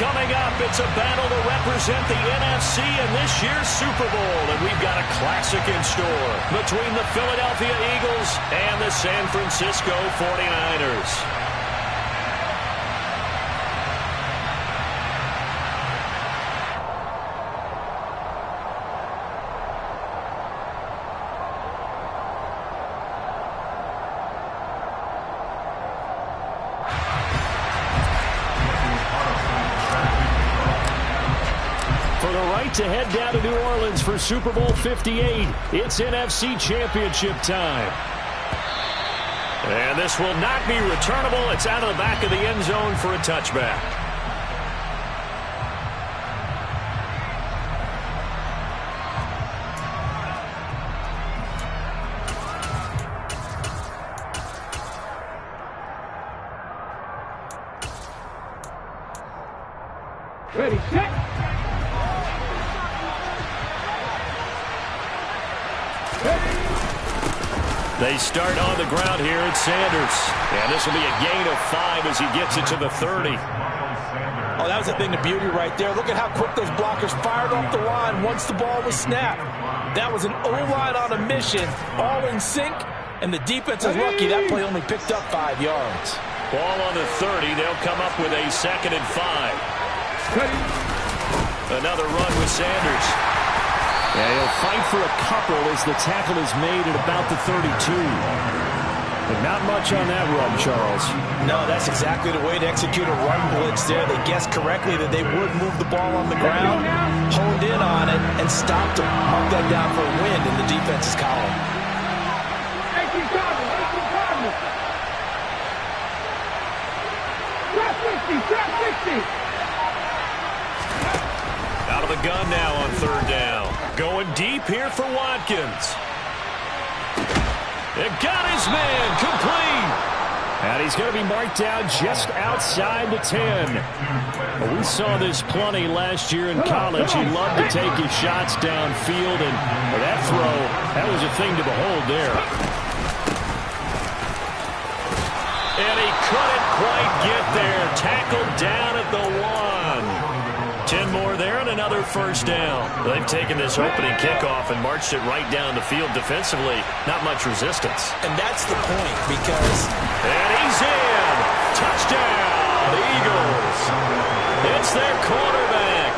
Coming up, it's a battle to represent the NFC in this year's Super Bowl. And we've got a classic in store between the Philadelphia Eagles and the San Francisco 49ers. To head down to New Orleans for Super Bowl 58. It's NFC Championship time. And this will not be returnable. It's out of the back of the end zone for a touchback. Ready, set. They start on the ground here at Sanders. And this will be a gain of 5 as he gets it to the 30. Oh, that was a thing of beauty right there. Look at how quick those blockers fired off the line once the ball was snapped. That was an O-line on a mission, all in sync, and the defense is lucky that play only picked up 5 yards. Ball on the 30. They'll come up with a 2nd and 5. Another run with Sanders. Yeah, he'll fight for a couple as the tackle is made at about the 32. But not much on that run, Charles. No, that's exactly the way to execute a run blitz there. They guessed correctly that they would move the ball on the ground, honed in on it, and stopped them. Mark that down for a win in the defense's column. Out of the gun now on 3rd down. Going deep here for Watkins. It got his man complete. And he's going to be marked down just outside the 10. Well, we saw this plenty last year in college. He loved to take his shots downfield, and that throw, that was a thing to behold there. And he couldn't quite get there. Tackled down at the 1. 10 more there and another 1st down. They've taken this opening kickoff and marched it right down the field defensively. Not much resistance. And that's the point because... And he's in. Touchdown, Eagles. It's their quarterback.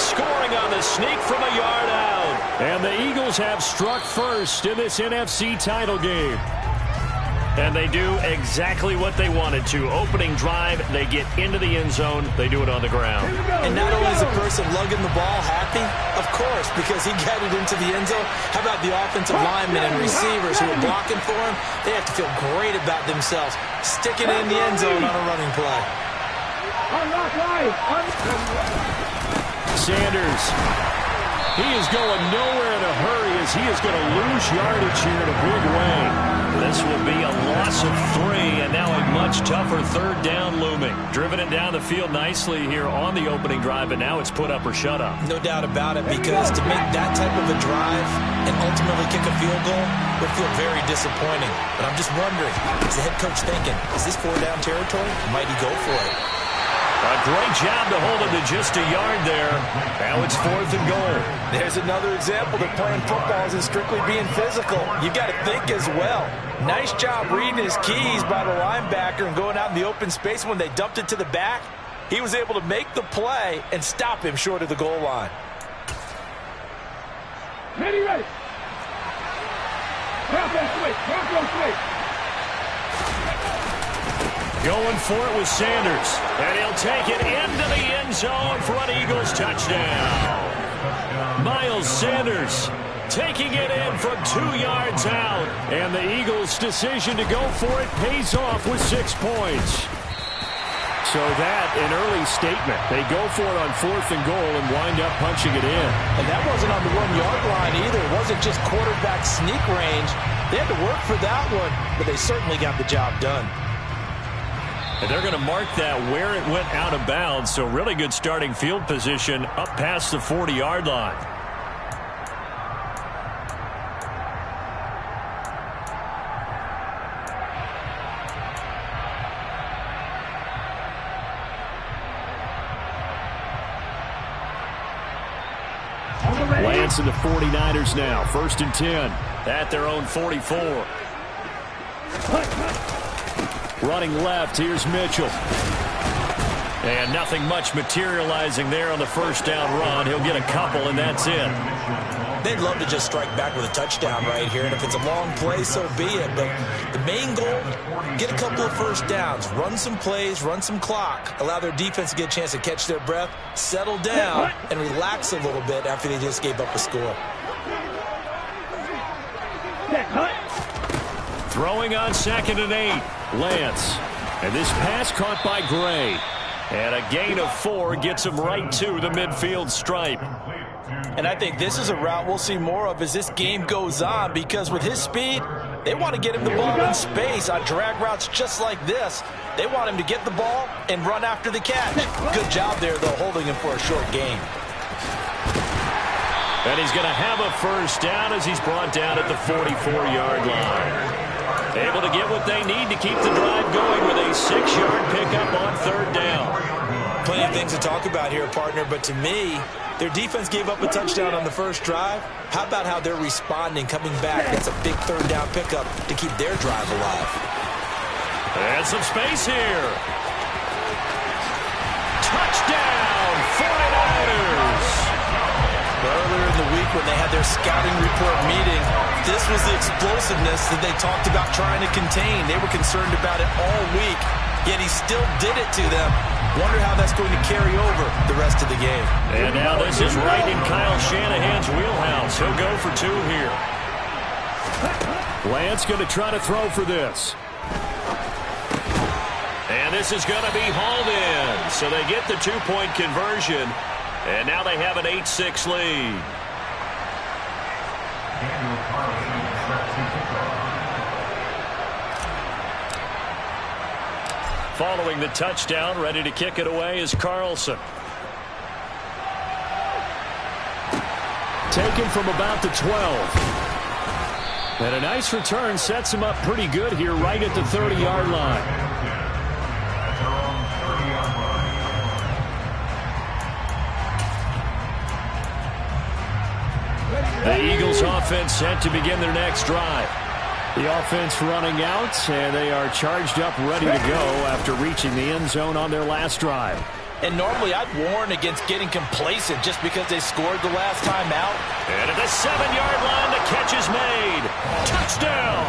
Scoring on the sneak from a yard out. And the Eagles have struck first in this NFC title game. And they do exactly what they wanted to. Opening drive, they get into the end zone. They do it on the ground. And not only is the person lugging the ball happy, of course, because he got it into the end zone. How about the offensive linemen and receivers who are blocking for him? They have to feel great about themselves, sticking it in the end zone on a running play. Sanders. He is going nowhere in a hurry as he is going to lose yardage here in a big way. This will be a loss of 3, and now a much tougher 3rd down looming. Driven it down the field nicely here on the opening drive, and now it's put up or shut up. No doubt about it, because to make that type of a drive and ultimately kick a field goal would feel very disappointing. But I'm just wondering, is the head coach thinking, is this 4-down territory? Might he go for it? A great job to hold him to just a yard there. Now it's 4th and goal. There's another example that playing football isn't strictly being physical. You got to think as well. Nice job reading his keys by the linebacker and going out in the open space. When they dumped it to the back, he was able to make the play and stop him short of the goal line. Ready. Switch. Going for it with Sanders. And he'll take it into the end zone for an Eagles touchdown. Miles Sanders taking it in from 2 yards out. And the Eagles' decision to go for it pays off with 6 points. So that, an early statement. They go for it on 4th and goal and wind up punching it in. And that wasn't on the 1-yard line either. It wasn't just quarterback sneak range. They had to work for that one, but they certainly got the job done. And they're going to mark that where it went out of bounds. So really good starting field position up past the 40-yard line. offense of the 49ers now. 1st and 10 at their own 44. Running left, here's Mitchell. And nothing much materializing there on the first down run. He'll get a couple, and that's it. They'd love to just strike back with a touchdown right here, and if it's a long play, so be it. But the main goal, get a couple of first downs, run some plays, run some clock, allow their defense to get a chance to catch their breath, settle down, and relax a little bit after they just gave up a score. Throwing on 2nd and 8, Lance. And this pass caught by Gray. And a gain of 4 gets him right to the midfield stripe. And I think this is a route we'll see more of as this game goes on, because with his speed, they want to get him the ball in space on drag routes just like this. They want him to get the ball and run after the catch. Good job there, though, holding him for a short gain. And he's going to have a first down as he's brought down at the 44-yard line. Able to get what they need to keep the drive going with a 6-yard pickup on 3rd down. Plenty of things to talk about here, partner, but to me, their defense gave up a touchdown on the first drive. How about how they're responding, coming back? That's a big 3rd down pickup to keep their drive alive. And some space here. Touchdown, 49ers! Earlier in the week when they had their scouting report meeting, this was the explosiveness that they talked about trying to contain. They were concerned about it all week, yet he still did it to them. Wonder how that's going to carry over the rest of the game. And now this is right in Kyle Shanahan's wheelhouse. He'll go for 2 here. Lance going to try to throw for this. And this is going to be hauled in. So they get the 2-point conversion. And now they have an 8-6 lead. Following the touchdown, ready to kick it away is Carlson. Taken from about the 12. And a nice return sets him up pretty good here right at the 30-yard line. The Eagles offense set to begin their next drive. The offense running out, and they are charged up, ready to go after reaching the end zone on their last drive. And normally I'd warn against getting complacent just because they scored the last time out. And at the 7-yard line, the catch is made. Touchdown!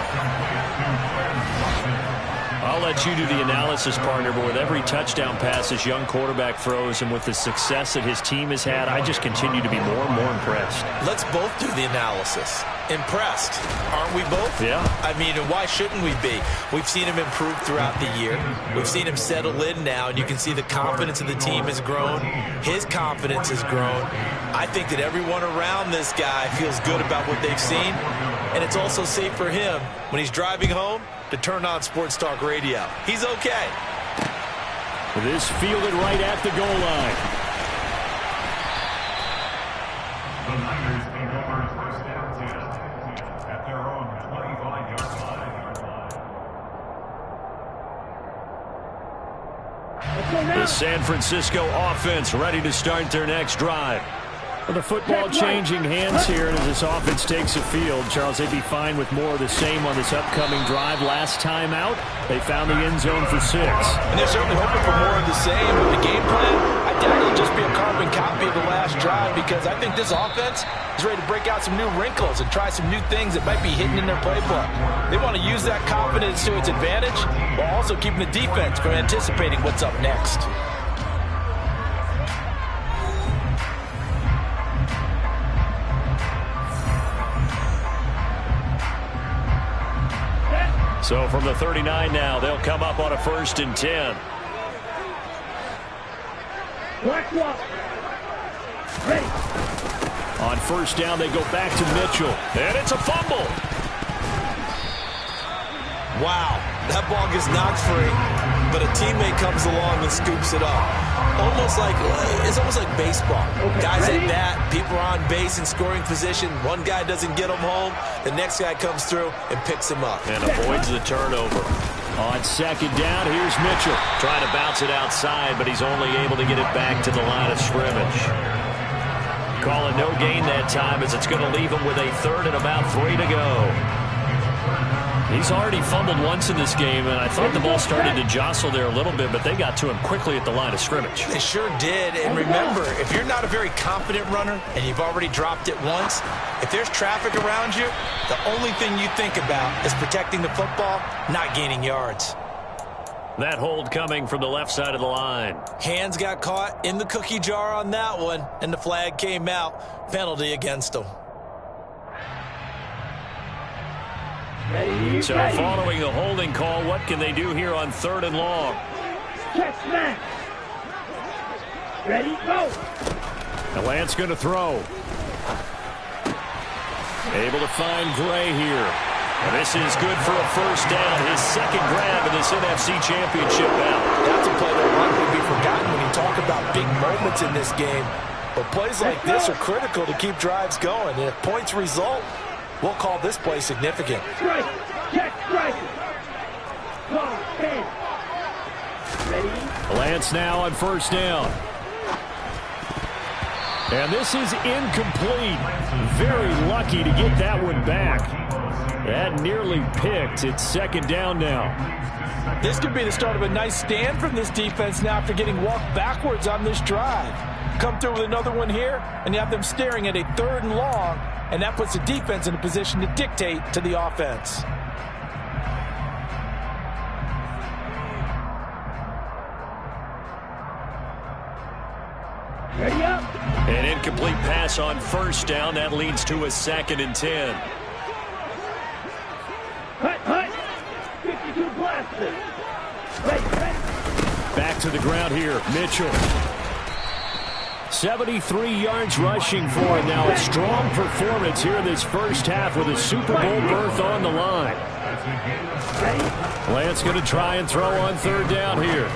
I'll let you do the analysis, partner, but with every touchdown pass this young quarterback throws and with the success that his team has had, I just continue to be more and more impressed. Let's both do the analysis. Impressed. Aren't we both? Yeah. I mean, and why shouldn't we be? We've seen him improve throughout the year. We've seen him settle in now, and you can see the confidence of the team has grown. His confidence has grown. I think that everyone around this guy feels good about what they've seen, and it's also safe for him when he's driving home to turn on Sports Talk Radio. He's okay. This fielded right at the goal line. The Niners take over first down 10 at their own 25-yard line. The San Francisco offense ready to start their next drive. Well, the football changing hands here as this offense takes the field. Charles, they'd be fine with more of the same on this upcoming drive. Last time out, they found the end zone for 6. And they're certainly hoping for more of the same with the game plan. I doubt it'll just be a carbon copy of the last drive, because I think this offense is ready to break out some new wrinkles and try some new things that might be hidden in their playbook. They want to use that confidence to its advantage while also keeping the defense from anticipating what's up next. So from the 39 now, they'll come up on a 1st and 10. Ready. On 1st down, they go back to Mitchell. And it's a fumble. Wow, that ball gets knocked free, but a teammate comes along and scoops it up. It's almost like baseball. Guys at bat, people are on base in scoring position. One guy doesn't get him home. The next guy comes through and picks him up. And avoids the turnover. On 2nd down, here's Mitchell. Trying to bounce it outside, but he's only able to get it back to the line of scrimmage. Call it no gain that time as it's going to leave him with a third and about 3 to go. He's already fumbled once in this game, and I thought the ball started to jostle there a little bit, but they got to him quickly at the line of scrimmage. They sure did. And remember, if you're not a very confident runner and you've already dropped it once, if there's traffic around you, the only thing you think about is protecting the football, not gaining yards. That hold coming from the left side of the line. Hands got caught in the cookie jar on that one, and the flag came out. Penalty against them. Ready, So ready. following the holding call, what can they do here on 3rd and long? Check snap. Ready, go. The Lance going to throw. Able to find Gray here. And this is good for a first down. His second grab in this NFC Championship bout. That's a play that will likely be forgotten when you talk about big moments in this game. But plays like this are critical to keep drives going. And if points result, we'll call this play significant. Strike. Check strike. Call, 10. Ready. Lance now on first down. And this is incomplete. Very lucky to get that one back. That nearly picked. It's second down now. This could be the start of a nice stand from this defense now after getting walked backwards on this drive. Come through with another one here, and you have them staring at a 3rd and long, and that puts the defense in a position to dictate to the offense. Ready up. An incomplete pass on first down. That leads to a 2nd and 10. Hut, hut. 52 blasters. Ready. Back to the ground here. Mitchell. 73 yards rushing for him now. A strong performance here in this first half with a Super Bowl berth on the line. Lance going to try and throw on 3rd down here.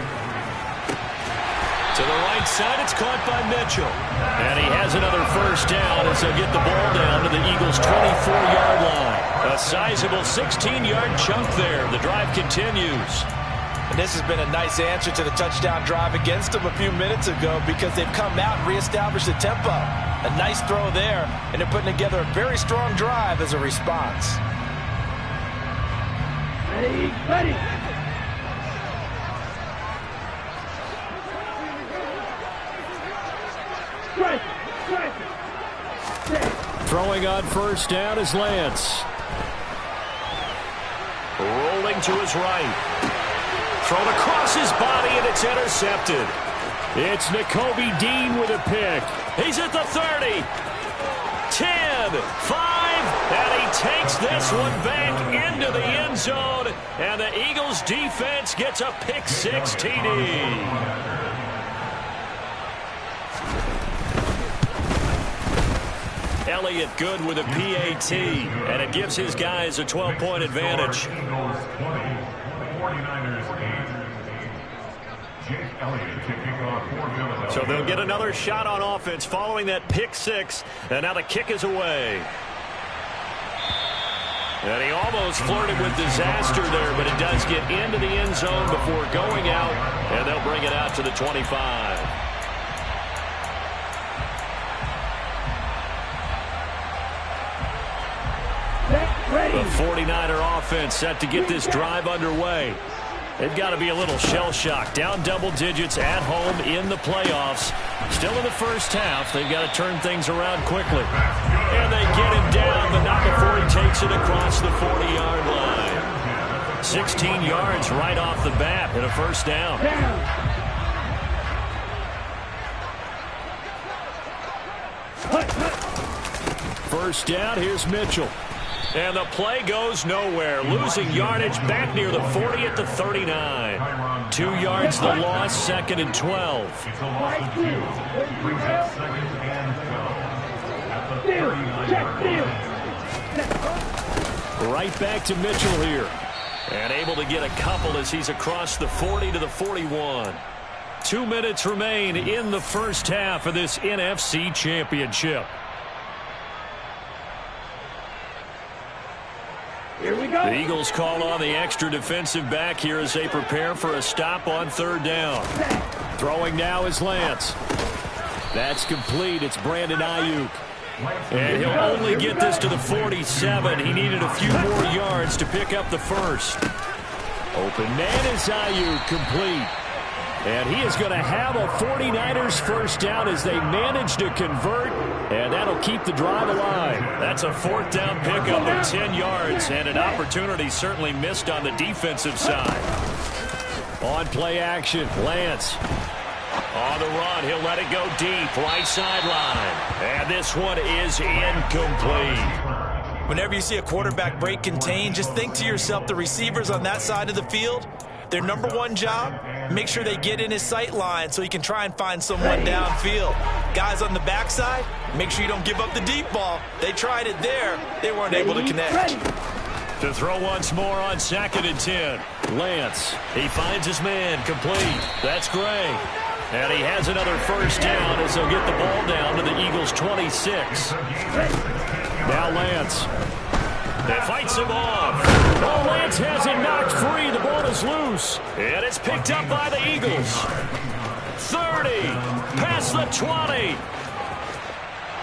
To the right side, it's caught by Mitchell. And he has another first down as they'll get the ball down to the Eagles' 24-yard line. A sizable 16-yard chunk there. The drive continues. And this has been a nice answer to the touchdown drive against them a few minutes ago because they've come out and reestablished the tempo. A nice throw there, and they're putting together a very strong drive as a response. Ready, ready. Strike, strike. Throwing on first down is Lance. Rolling to his right. Thrown across his body, and it's intercepted. It's Nakobe Dean with a pick. He's at the 30. 10, 5, and he takes this one back into the end zone, and the Eagles defense gets a pick 6 TD. Elliott good with a PAT, and it gives his guys a 12-point advantage. Eagles 20, 49ers 8. Jake Elliott to kick off for Philadelphia. So they'll get another shot on offense following that pick 6, and now the kick is away. And he almost flirted with disaster there, but it does get into the end zone before going out, and they'll bring it out to the 25. The 49er offense set to get this drive underway. They've got to be a little shell-shocked. Down double digits at home in the playoffs. Still in the first half. They've got to turn things around quickly. And they get him down, but not before he takes it across the 40-yard line. 16 yards right off the bat and a first down. First down, here's Mitchell. And the play goes nowhere. Losing yardage back near the 40 at the 39. 2 yards the loss, 2nd and 12. It's a loss of 2. Brings up 2nd and 12. At the 39-yard line. Right back to Mitchell here. And able to get a couple as he's across the 40 to the 41. 2 minutes remain in the first half of this NFC Championship. Here we go. The Eagles call on the extra defensive back here as they prepare for a stop on 3rd down. Throwing now is Lance. That's complete. It's Brandon Ayuk. And he'll only get this to the 47. He needed a few more yards to pick up the first. Open man is Ayuk, complete. And he is going to have a 49ers first down as they manage to convert, and that'll keep the drive alive. That's a fourth down pickup of 10 yards, and an opportunity certainly missed on the defensive side. On play action, Lance. On the run, he'll let it go deep, right sideline. And this one is incomplete. Whenever you see a quarterback break contain, just think to yourself, the receivers on that side of the field, their number one job, make sure they get in his sight line so he can try and find someone downfield. Guys on the backside, make sure you don't give up the deep ball. They tried it there. They weren't able to connect. To throw once more on 2nd and 10. Lance, he finds his man, complete. That's Gray. And he has another first down as they'll get the ball down to the Eagles' 26. Now Lance. It fights him off. Oh, Lance has it knocked free. The ball is loose. And it's picked up by the Eagles. 30. Past the 20.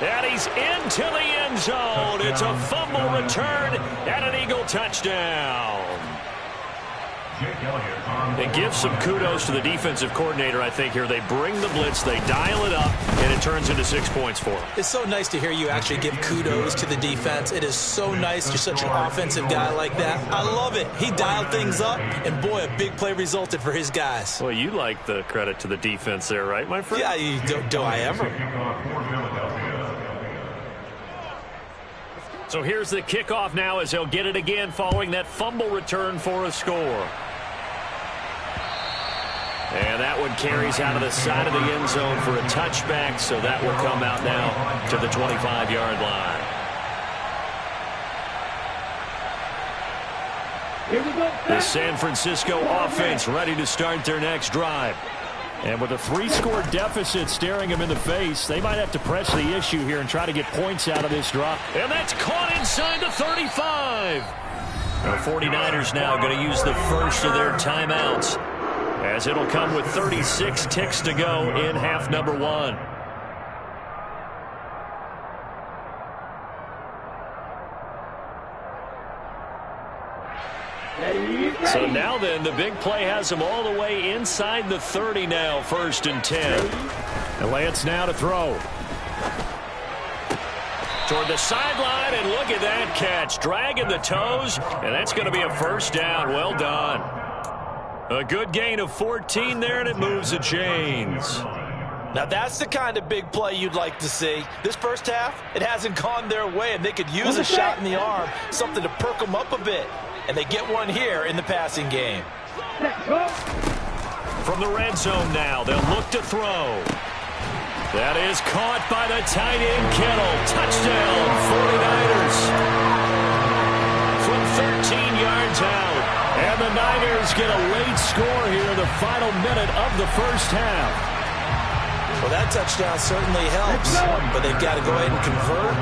And he's into the end zone. It's a fumble return and an Eagle touchdown. It gives some kudos to the defensive coordinator, I think, here. They bring the blitz, they dial it up, and it turns into 6 points for them. It's so nice to hear you actually give kudos to the defense. It is so nice. You're such an offensive guy like that. I love it. He dialed things up, and boy, a big play resulted for his guys. Well, you like the credit to the defense there, right, my friend? Yeah, do I ever? So here's the kickoff now as they'll get it again following that fumble return for a score. And that one carries out of the side of the end zone for a touchback, so that will come out now to the 25-yard line. Here we go. The San Francisco offense ready to start their next drive. And with a 3-score deficit staring them in the face, they might have to press the issue here and try to get points out of this drop. And that's caught inside the 35. The 49ers now going to use the first of their timeouts, as it'll come with 36 ticks to go in half number 1. So now then, the big play has them all the way inside the 30 now, 1st and 10. And Lance now to throw. Toward the sideline, and look at that catch. Dragging the toes, and that's going to be a first down. Well done. A good gain of 14 there, and it moves the chains. Now that's the kind of big play you'd like to see. This first half, it hasn't gone their way, and they could use a shot in the arm, something to perk them up a bit. And they get one here in the passing game. From the red zone now, they'll look to throw. That is caught by the tight end, Kittle. Touchdown, 49ers. From 13 yards out. And the Niners get a late score here in the final minute of the first half. Well, that touchdown certainly helps, but they've got to go ahead and convert,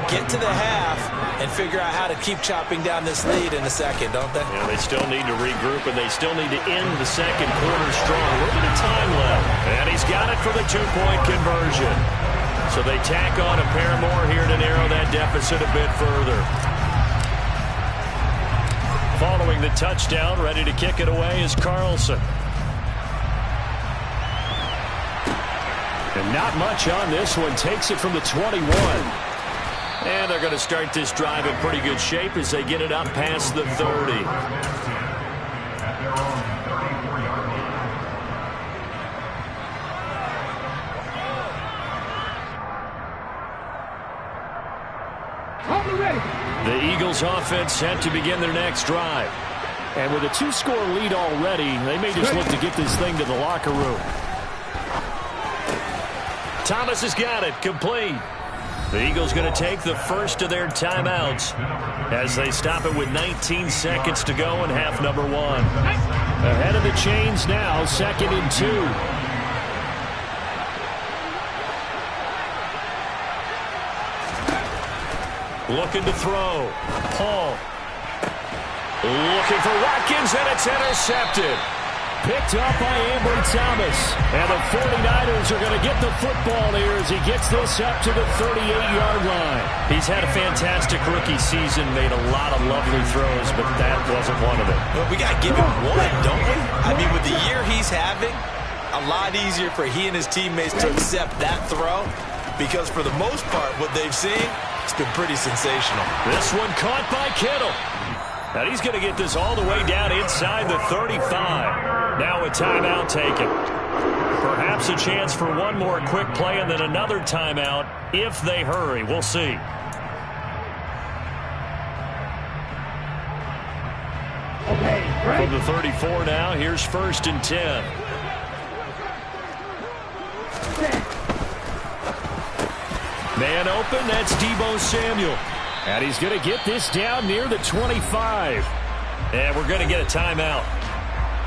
get to the half, and figure out how to keep chopping down this lead in the second, don't they? Yeah, they still need to regroup, and they still need to end the second quarter strong. A little bit of time left, and he's got it for the 2-point conversion. So they tack on a pair more here to narrow that deficit a bit further. Following the touchdown, ready to kick it away is Carlson. And not much on this one. Takes it from the 21. And they're going to start this drive in pretty good shape as they get it up past the 30. The Eagles offense set to begin their next drive. And with a 2-score lead already, they may just look to get this thing to the locker room. Thomas has got it, complete. The Eagles going to take the first of their timeouts as they stop it with 19 seconds to go in half number 1. Ahead of the chains now, 2nd and 2. Looking to throw. Paul. Looking for Watkins, and it's intercepted. picked up by Ambry Thomas. And the 49ers are going to get the football here as he gets this up to the 38-yard line. He's had a fantastic rookie season, made a lot of lovely throws, but that wasn't one of them. Well, we got to give him one, don't we? I mean, with the year he's having, a lot easier for he and his teammates to accept that throw, because for the most part, what they've seen, it's been pretty sensational. This one caught by Kittle. And he's going to get this all the way down inside the 35. Now a timeout taken. Perhaps a chance for one more quick play and then another timeout if they hurry. We'll see. Okay, from the 34 now, here's 1st and 10. Man open, that's Deebo Samuel. And he's going to get this down near the 25. And we're going to get a timeout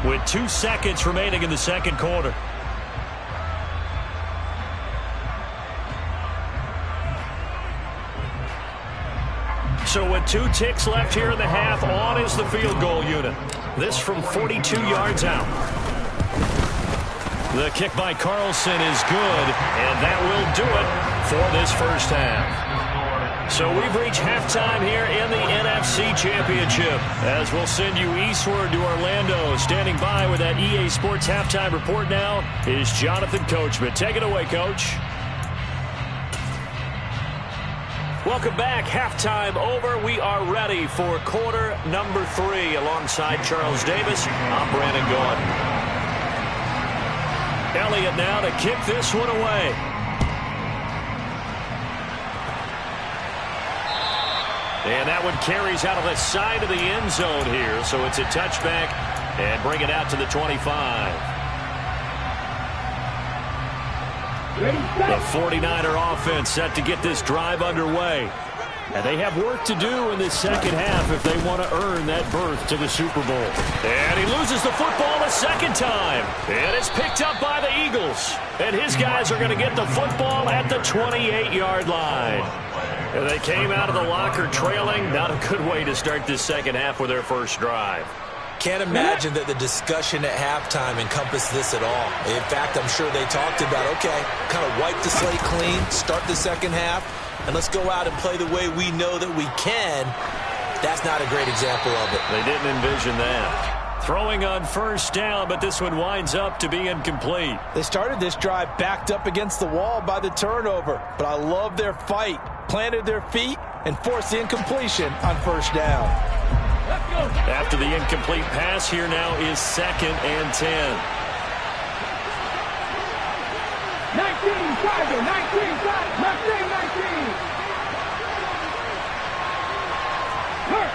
with 2 seconds remaining in the second quarter. So with 2 ticks left here in the half, on is the field goal unit. This from 42 yards out. The kick by Carlson is good, and that will do it for this first half. So we've reached halftime here in the NFC Championship, as we'll send you eastward to Orlando. Standing by with that EA Sports halftime report now is Jonathan Coachman. Take it away, Coach. Welcome back. Halftime over. We are ready for quarter number 3. Alongside Charles Davis, I'm Brandon Gaudin. Elliott now to kick this one away. And that one carries out of the side of the end zone here. So it's a touchback and bring it out to the 25. The 49er offense set to get this drive underway. And they have work to do in this second half if they want to earn that berth to the Super Bowl. And he loses the football a second time. And it's picked up by the Eagles. And his guys are going to get the football at the 28-yard line. And they came out of the locker trailing. Not a good way to start this second half with their first drive. Can't imagine that the discussion at halftime encompassed this at all. In fact, I'm sure they talked about, okay, kind of wipe the slate clean, start the second half, and let's go out and play the way we know that we can. That's not a great example of it. They didn't envision that. Throwing on first down, but this one winds up to be incomplete. They started this drive backed up against the wall by the turnover, but I love their fight. Planted their feet and forced the incompletion on first down. After the incomplete pass, here now is 2nd and 10. 19, Tiger, 19, 19. Hurt.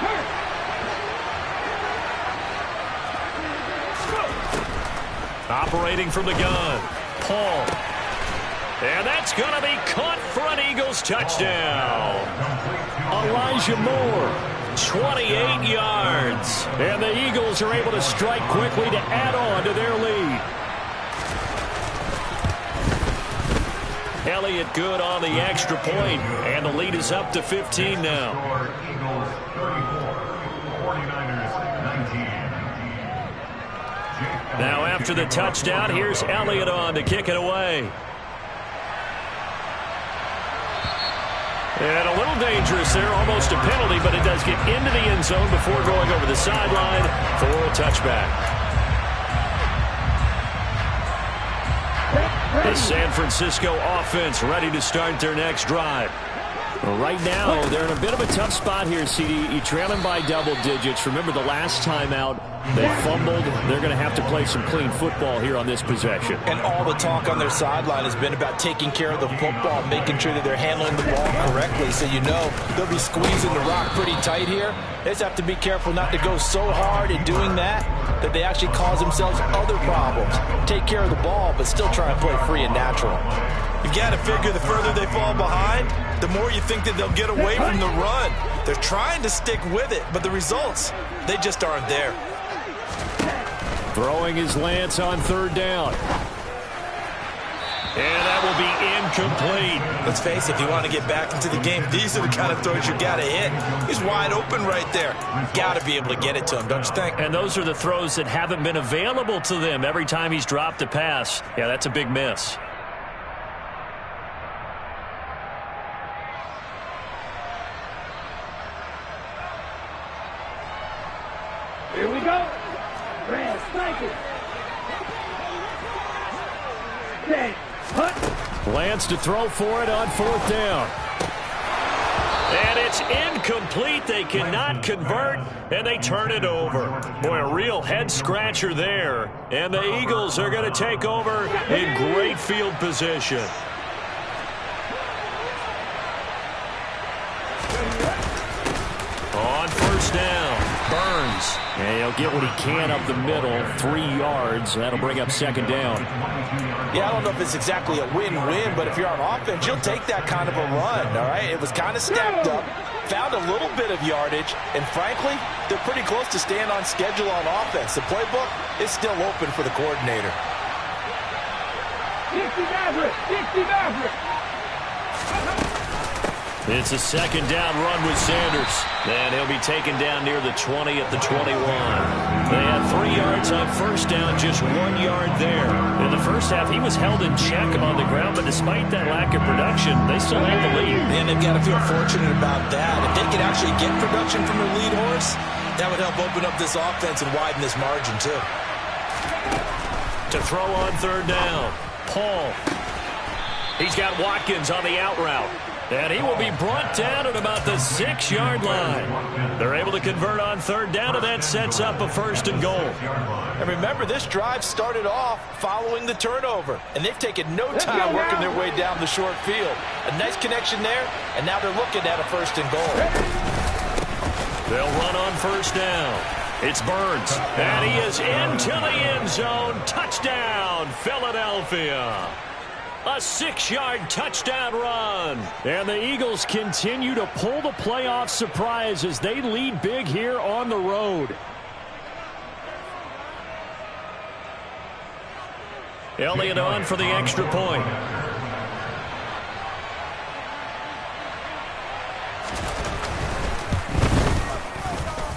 Operating from the gun, Paul. And that's going to be caught for an Eagles touchdown. Elijah Moore, 28 yards. And the Eagles are able to strike quickly to add on to their lead. Elliott good on the extra point, and the lead is up to 15 now. Eagles 34, 49ers 19. Now after the touchdown, here's Elliott on to kick it away. And a little dangerous there, almost a penalty, but it does get into the end zone before going over the sideline for a touchback. The San Francisco offense ready to start their next drive. Well, right now, they're in a bit of a tough spot here, CD. You trail them by double digits. Remember the last time out, they fumbled. They're going to have to play some clean football here on this possession. And all the talk on their sideline has been about taking care of the football, making sure that they're handling the ball correctly. So you know they'll be squeezing the rock pretty tight here. They just have to be careful not to go so hard in doing that they actually cause themselves other problems. Take care of the ball, but still try and play free and natural. You got to figure the further they fall behind, the more you think that they'll get away from the run. They're trying to stick with it, but the results, they just aren't there. Throwing his Lance on 3rd down. And that will be complete. Let's face it, if you want to get back into the game, these are the kind of throws you got to hit. He's wide open right there. Got to be able to get it to him, don't you think? And those are the throws that haven't been available to them every time he's dropped a pass. Yeah, that's a big miss. Here we go. Red, strike it. Set, hut. Lance to throw for it on 4th down. And it's incomplete. They cannot convert, and they turn it over. Boy, a real head-scratcher there. And the Eagles are going to take over in great field position. On 1st down, Burns. And he'll get what he can up the middle, 3 yards. That'll bring up 2nd down. Yeah, I don't know if it's exactly a win-win, but if you're on offense, you'll take that kind of a run, all right? It was kind of stacked up, found a little bit of yardage, and frankly, they're pretty close to staying on schedule on offense. The playbook is still open for the coordinator. Dixie Maverick, Dixie Maverick. It's a 2nd down run with Sanders. And he'll be taken down near the 20 at the 21. They had 3 yards on 1st down, just 1 yard there. In the first half, he was held in check on the ground, but despite that lack of production, they still had the lead. And they've got to feel fortunate about that. If they could actually get production from their lead horse, that would help open up this offense and widen this margin, too. To throw on 3rd down, Paul. He's got Watkins on the out route. And he will be brought down at about the 6-yard line. They're able to convert on 3rd down, and that sets up a 1st and goal. And remember, this drive started off following the turnover, and they've taken no time working their way down the short field. A nice connection there, and now they're looking at a 1st and goal. They'll run on 1st down. It's Burns, and he is into the end zone. Touchdown, Philadelphia. A 6-yard touchdown run. And the Eagles continue to pull the playoff surprise as they lead big here on the road. Elliott on for the extra point.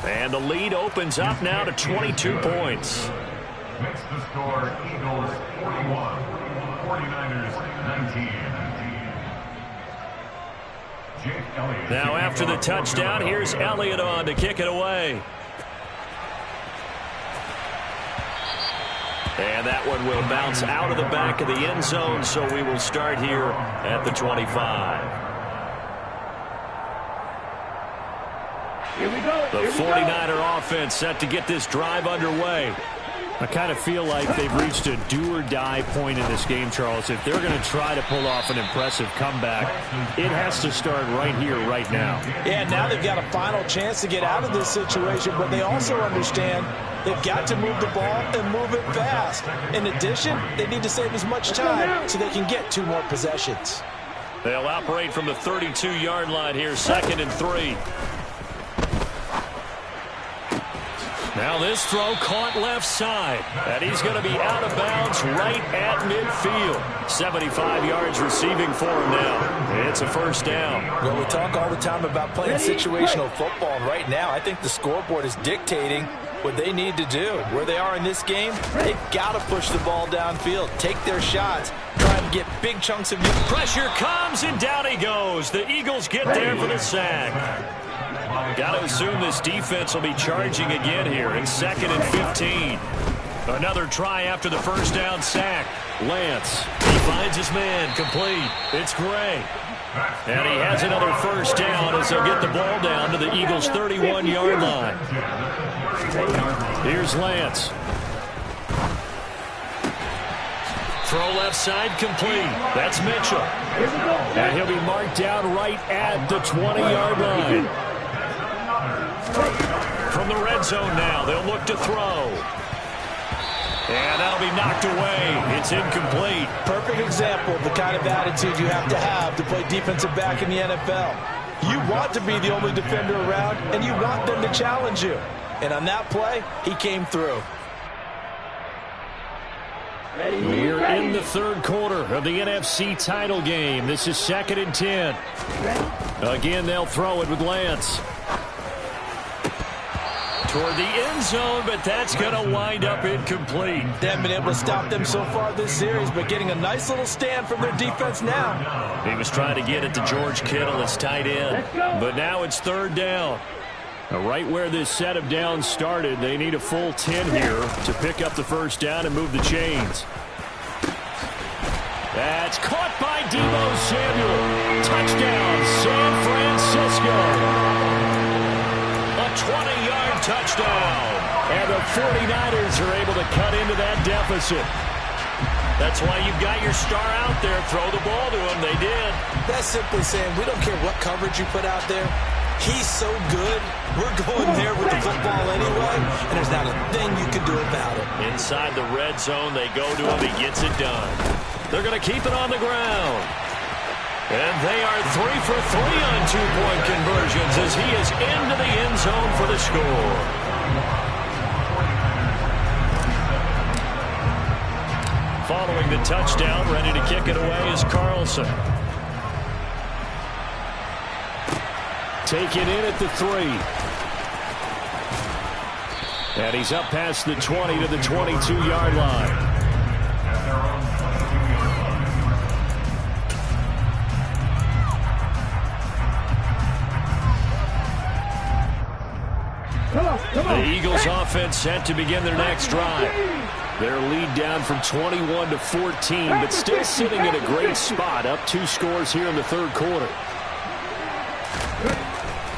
And the lead opens up now to 22 points. Next to score, Eagles 41. 49ers 19. Jake Elliott. Now after the touchdown, here's Elliott on to kick it away. And that one will bounce out of the back of the end zone, so we will start here at the 25. Here we go. The 49er offense set to get this drive underway. I kind of feel like they've reached a do-or-die point in this game, Charles. If they're going to try to pull off an impressive comeback, it has to start right here, right now. Yeah, now they've got a final chance to get out of this situation, but they also understand they've got to move the ball and move it fast. In addition, they need to save as much time so they can get 2 more possessions. They'll operate from the 32-yard line here, 2nd and 3. Now this throw caught left side, and he's going to be out of bounds right at midfield. 75 yards receiving for him now. It's a 1st down. Well, we talk all the time about playing situational football, and right now I think the scoreboard is dictating what they need to do. Where they are in this game, they've got to push the ball downfield, take their shots, try and get big chunks of... Pressure comes, and down he goes. The Eagles get there for the sack. Got to assume this defense will be charging again here in 2nd and 15. Another try after the 1st down sack. Lance, he finds his man, complete. It's Gray. And he has another 1st down as they'll get the ball down to the Eagles' 31-yard line. Here's Lance. Throw left side, complete. That's Mitchell. And he'll be marked down right at the 20-yard line. From the red zone now, they'll look to throw. And that'll be knocked away. It's incomplete. Perfect example of the kind of attitude you have to play defensive back in the NFL. You want to be the only defender around, and you want them to challenge you. And on that play, he came through. We're in the third quarter of the NFC title game. This is 2nd and 10. Again, they'll throw it with Lance. Toward the end zone, but that's going to wind up incomplete. They haven't been able to stop them so far this series, but getting a nice little stand from their defense now. He was trying to get it to George Kittle, his tight end. But now it's 3rd down. Right where this set of downs started, they need a full 10 here to pick up the 1st down and move the chains. That's caught by Deebo Samuel. Touchdown, San Francisco. A 20-yard touchdown. And the 49ers are able to cut into that deficit. That's why you've got your star out there. Throw the ball to him. They did. That's simply saying we don't care what coverage you put out there. He's so good, we're going there with the football anyway, and there's not a thing you can do about it. Inside the red zone, they go to him. He gets it done. They're going to keep it on the ground. And they are 3 for 3 on 2-point conversions as he is into the end zone for the score. Following the touchdown, ready to kick it away is Carlson. Take it in at the 3. And he's up past the 20 to the 22-yard line. The Eagles offense set to begin their next drive. Their lead down from 21 to 14, but still sitting in a great spot, up 2 scores here in the 3rd quarter.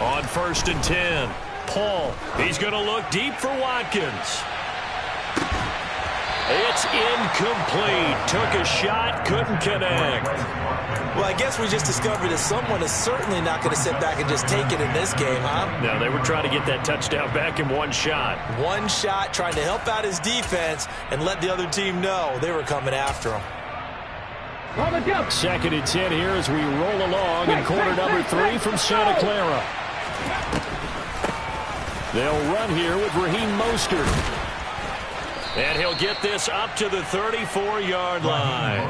On 1st and 10, Paul. He's going to look deep for Watkins. It's incomplete. Took a shot, couldn't connect. Well, I guess we just discovered that someone is certainly not going to sit back and just take it in this game, huh? No, they were trying to get that touchdown back in one shot. One shot, trying to help out his defense and let the other team know they were coming after him. 2nd and 10 here as we roll along in quarter number 3 from Santa Clara. They'll run here with Raheem Mostert. And he'll get this up to the 34-yard line.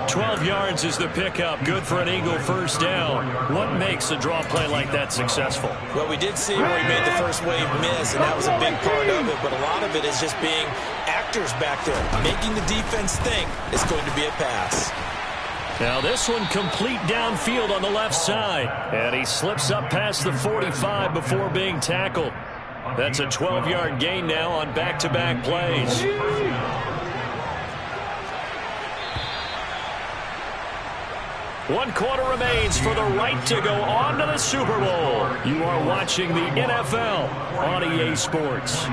12 yards is the pickup. Good for an Eagle 1st down. What makes a draw play like that successful? Well, we did see where he made the first wave miss, and that was a big part of it. But a lot of it is just being actors back there, making the defense think it's going to be a pass. Now this one complete downfield on the left side. And he slips up past the 45 before being tackled. That's a 12-yard gain now on back-to-back plays. One quarter remains for the right to go on to the Super Bowl. You are watching the NFL on EA Sports.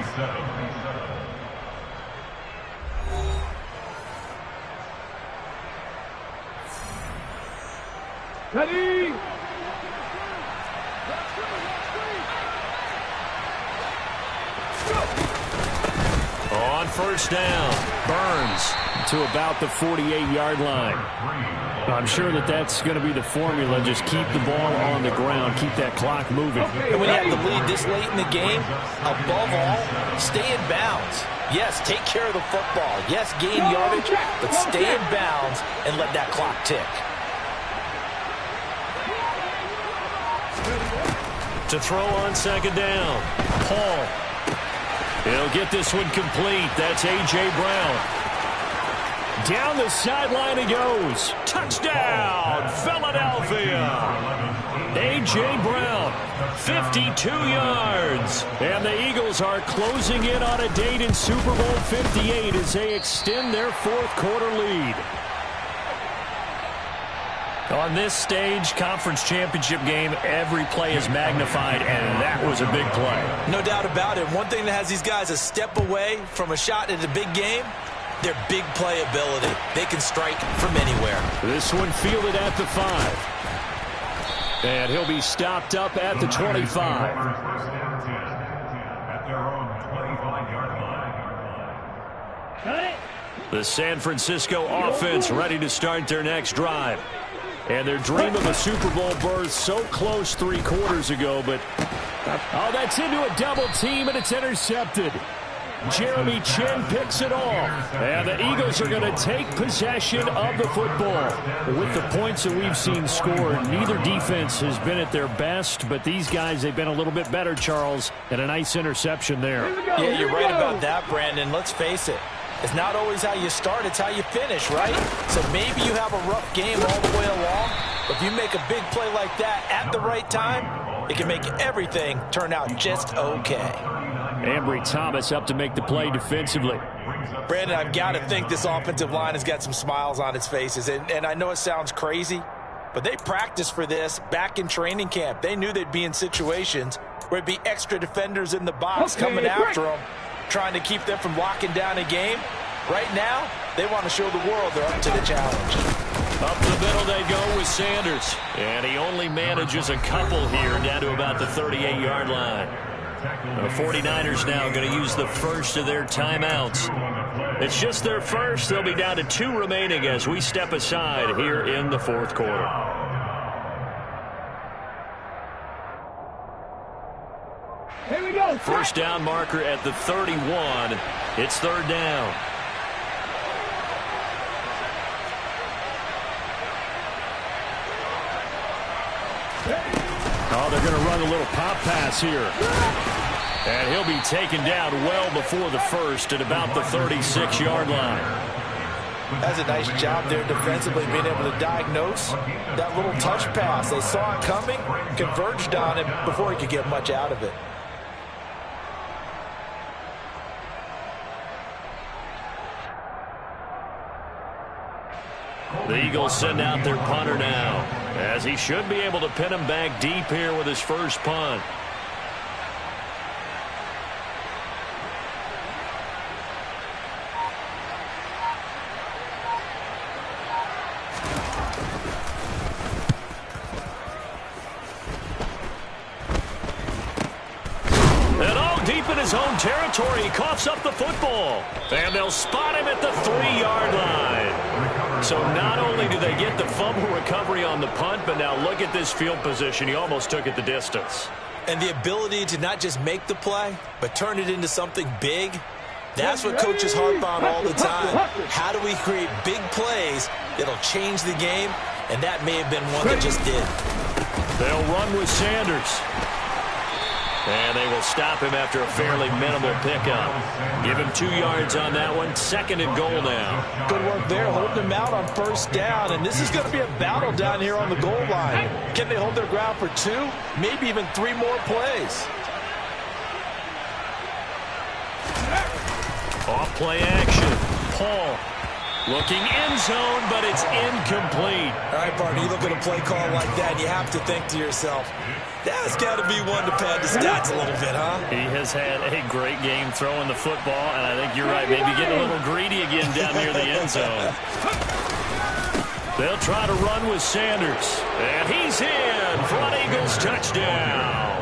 Ready? On 1st down, Burns to about the 48-yard line. I'm sure that's going to be the formula. Just keep the ball on the ground. Keep that clock moving. And when you have the lead this late in the game, above all, stay in bounds. Yes, take care of the football. Yes, gain yardage, but stay in bounds and let that clock tick. To throw on 2nd down, Paul. He'll get this one complete. That's A.J. Brown. Down the sideline he goes. Touchdown, Philadelphia. A.J. Brown, 52 yards. And the Eagles are closing in on a date in Super Bowl 58 as they extend their 4th quarter lead. On this stage, conference championship game, every play is magnified, and that was a big play. No doubt about it. One thing that has these guys a step away from a shot at a big game, their big play ability. They can strike from anywhere. This one fielded at the 5. And he'll be stopped up at the 25. The San Francisco offense ready to start their next drive. And their dream of a Super Bowl berth so close 3 quarters ago, but oh, that's into a double team, and it's intercepted. Jeremy Chin picks it off. And the Eagles are going to take possession of the football. With the points that we've seen scored, neither defense has been at their best, but these guys, they've been a little bit better, Charles, and a nice interception there. Yeah, you're right about that, Brandon. Let's face it. It's not always how you start, it's how you finish, right? So maybe you have a rough game all the way along, but if you make a big play like that at the right time, it can make everything turn out just okay. Ambry Thomas up to make the play defensively. Brandon, I've got to think this offensive line has got some smiles on its faces, and I know it sounds crazy, but they practiced for this back in training camp. They knew they'd be in situations where it'd be extra defenders in the box coming after them, trying to keep them from locking down a game. Right now, they want to show the world they're up to the challenge. Up the middle they go with Sanders. And he only manages a couple here down to about the 38-yard line. The 49ers now going to use the first of their timeouts. It's just their first. They'll be down to 2 remaining as we step aside here in the fourth quarter. Here we go. First down marker at the 31. It's third down. Oh, they're going to run a little pop pass here. And he'll be taken down well before the first at about the 36-yard line. That's a nice job there defensively, being able to diagnose that little touch pass. They saw it coming, converged on it before he could get much out of it. The Eagles send out their punter now, as he should be able to pin him back deep here with his first punt. And all deep in his own territory, he coughs up the football. And they'll spot him at the 3-yard line. So not only do they get the fumble recovery on the punt, but now look at this field position. He almost took it the distance. And the ability to not just make the play, but turn it into something big, that's what coaches harp on all the time. How do we create big plays that'll change the game? And that may have been one that just did. They'll run with Sanders. And they will stop him after a fairly minimal pickup. Give him 2 yards on that one. Second and goal now. Good work there, holding him out on first down. And this is going to be a battle down here on the goal line. Can they hold their ground for 2, maybe even 3 more plays? Off play action. Paul looking end zone, but it's incomplete. All right, partner, you look at a play call like that, and you have to think to yourself, that's got to be one to pad the stats a little bit, huh? He has had a great game throwing the football, and I think you're right, maybe getting a little greedy again down near the end zone. They'll try to run with Sanders, and he's in for an Eagles touchdown.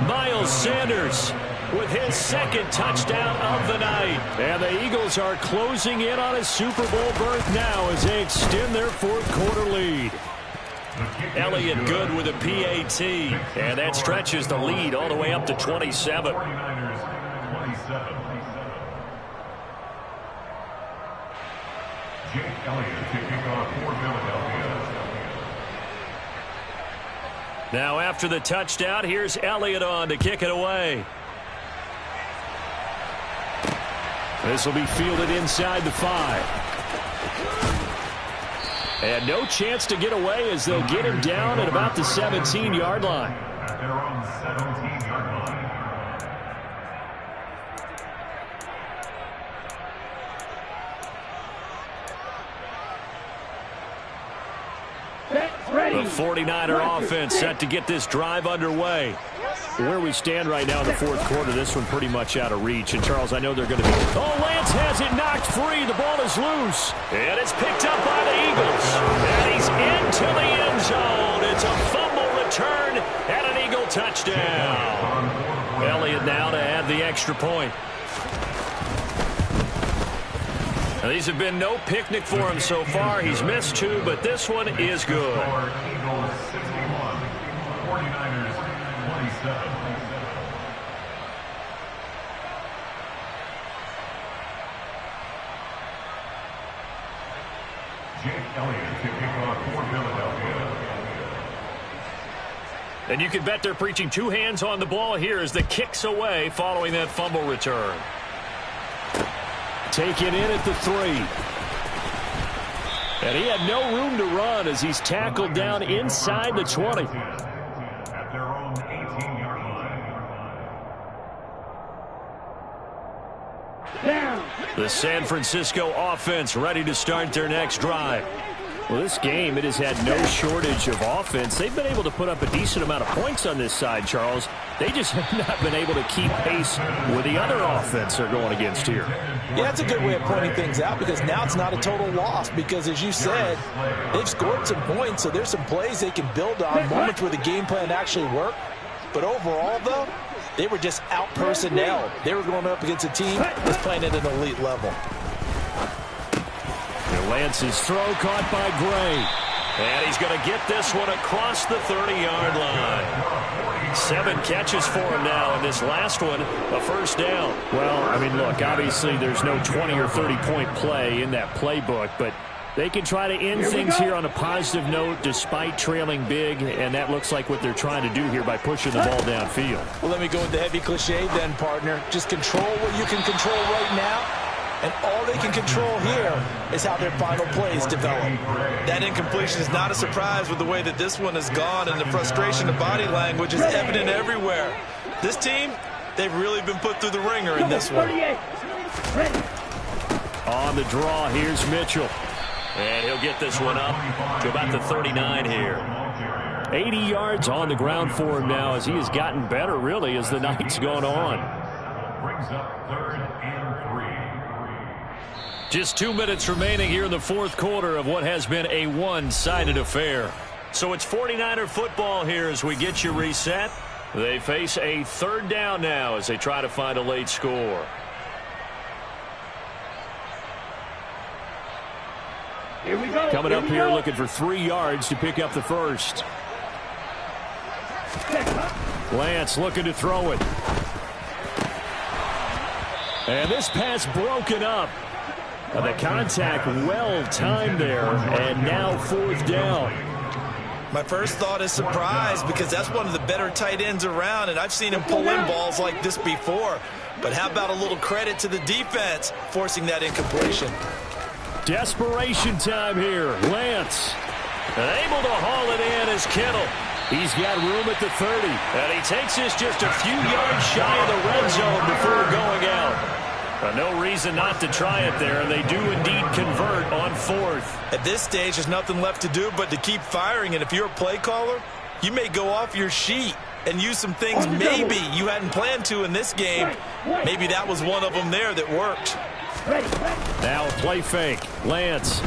Miles Sanders with his second touchdown of the night. And the Eagles are closing in on a Super Bowl berth now as they extend their fourth quarter lead. Elliott good with a PAT, and that stretches the lead all the way up to 27. 49ers 27. Jake Elliott to kick off for Philadelphia. Now after the touchdown, here's Elliott on to kick it away. This will be fielded inside the 5. And no chance to get away as they'll get him down at about the 17-yard line. At their own 17-yard line. The 49er offense set to get this drive underway. Where we stand right now in the fourth quarter, this one pretty much out of reach. And, Charles, I know they're going to be... Oh, Lance has it knocked free. The ball is loose. And it's picked up by the Eagles. And he's into the end zone. It's a fumble return and an Eagle touchdown. Elliott now to add the extra point. Now, these have been no picnic for him so far. He's missed 2, but this one is good. Eagles 61, 49ers 27. Elliott to kick off for Philadelphia. And you can bet they're preaching two hands on the ball here as the kick's away following that fumble return. Take it in at the 3. And he had no room to run as he's tackled down inside the 20. At their own 18-yard line. Down. The San Francisco offense ready to start their next drive. Well, this game, it has had no shortage of offense. They've been able to put up a decent amount of points on this side, Charles. They just have not been able to keep pace with the other offense they're going against here. Yeah, that's a good way of pointing things out because now it's not a total loss because, as you said, they've scored some points, so there's some plays they can build on, moments where the game plan actually worked. But overall, though, they were just out-personnel. They were going up against a team that's playing at an elite level. Lance's throw caught by Gray. And he's going to get this one across the 30-yard line. 7 catches for him now, and this last one, a first down. Well, I mean, look, obviously there's no 20 or 30-point play in that playbook, but they can try to end things here on a positive note despite trailing big, and that looks like what they're trying to do here by pushing the ball downfield. Well, let me go with the heavy cliche then, partner. Just control what you can control right now. And all they can control here is how their final plays develop. That incompletion is not a surprise with the way that this one has gone, and the frustration of body language is evident everywhere. This team, they've really been put through the ringer in this one. On the draw, here's Mitchell. And he'll get this one up to about the 39 here. 80 yards on the ground for him now as he has gotten better, really, as the night's gone on. Brings up 3rd and 3. Just 2 minutes remaining here in the fourth quarter of what has been a one-sided affair. So it's 49er football here as we get you reset. They face a third down now as they try to find a late score. Here we go. Coming up here looking for 3 yards to pick up the first. Lance looking to throw it. And this pass broken up. The contact well timed there, and now 4th down. My first thought is surprise because that's one of the better tight ends around, and I've seen him pull in balls like this before. But how about a little credit to the defense forcing that incompletion? Desperation time here. Lance able to haul it in as Kittle. He's got room at the 30, and he takes this just a few yards shy of the red zone before going out. No reason not to try it there, and they do indeed convert on 4th. At this stage, there's nothing left to do but to keep firing, and if you're a play caller, you may go off your sheet and use some things maybe you hadn't planned to in this game. Maybe that was one of them there that worked. Now a play fake. Lance.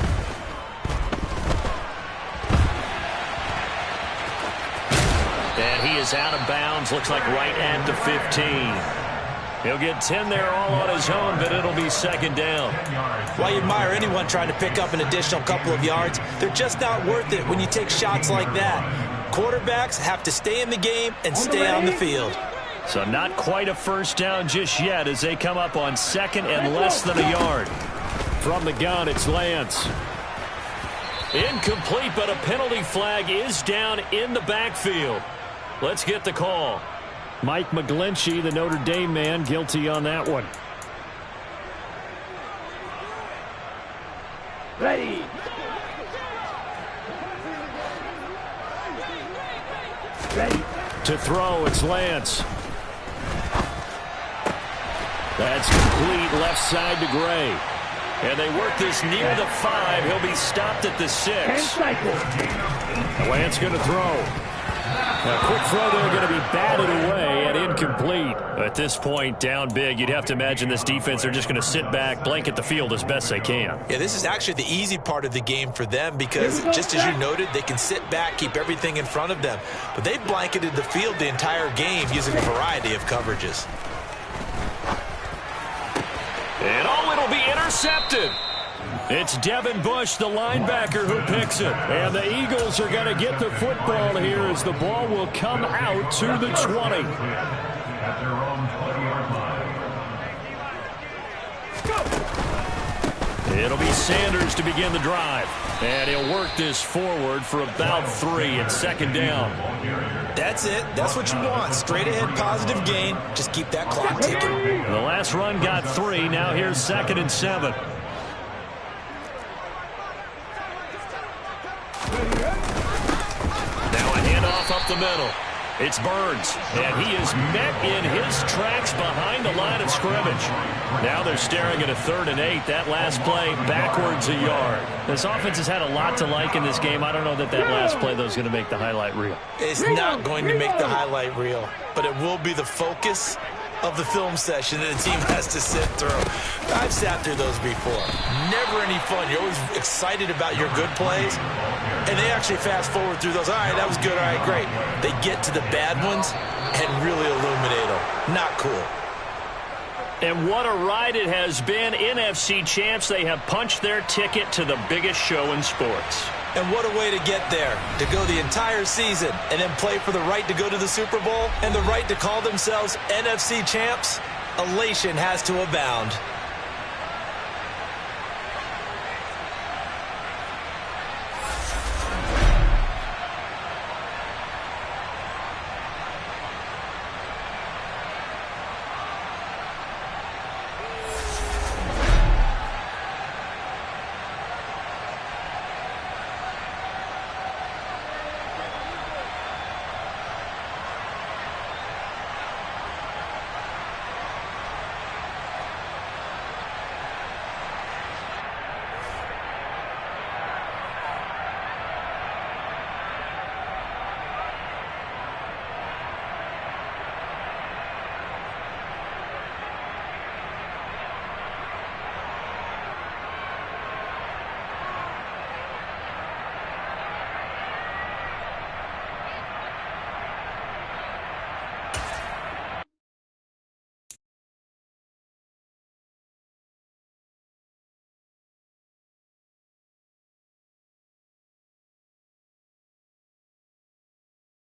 And he is out of bounds, looks like right at the 15. He'll get 10 there all on his own, but it'll be 2nd down. While you admire anyone trying to pick up an additional couple of yards, they're just not worth it when you take shots like that. Quarterbacks have to stay in the game and stay on the field. So not quite a first down just yet as they come up on 2nd and less than a yard. From the gun, it's Lance. Incomplete, but a penalty flag is down in the backfield. Let's get the call. Mike McGlinchey, the Notre Dame man, guilty on that one. Ready. Ready. To throw, it's Lance. That's complete left side to Gray. And they work this near the 5. He'll be stopped at the 6. Lance going to throw. A quick throw there going to be batted away and incomplete. At this point, down big, you'd have to imagine this defense are just going to sit back, blanket the field as best they can. Yeah, this is actually the easy part of the game for them because, just as you noted, they can sit back, keep everything in front of them. But they blanketed the field the entire game using a variety of coverages. And it'll be intercepted. It's Devin Bush, the linebacker, who picks it. And the Eagles are going to get the football here as the ball will come out to the 20. At their own 20-yard It'll be Sanders to begin the drive. And he'll work this forward for about 3 at second down. That's it. That's what you want. Straight ahead positive gain. Just keep that clock ticking. The last run got 3. Now here's 2nd and 7. Now a handoff up the middle. It's Burns, and he is met in his tracks behind the line of scrimmage. Now they're staring at a 3rd and 8. That last play backwards a yard. This offense has had a lot to like in this game. I don't know that last play, though, is going to make the highlight reel. It's not going to make the highlight reel, but it will be the focus of the film session that the team has to sit through. I've sat through those before. Never any fun. You're always excited about your good plays, and they actually fast forward through those. All right, that was good. All right, great. They get to the bad ones and really illuminate them. Not cool. And what a ride it has been. NFC champs, they have punched their ticket to the biggest show in sports. And what a way to get there, to go the entire season and then play for the right to go to the Super Bowl and the right to call themselves NFC champs. Elation has to abound.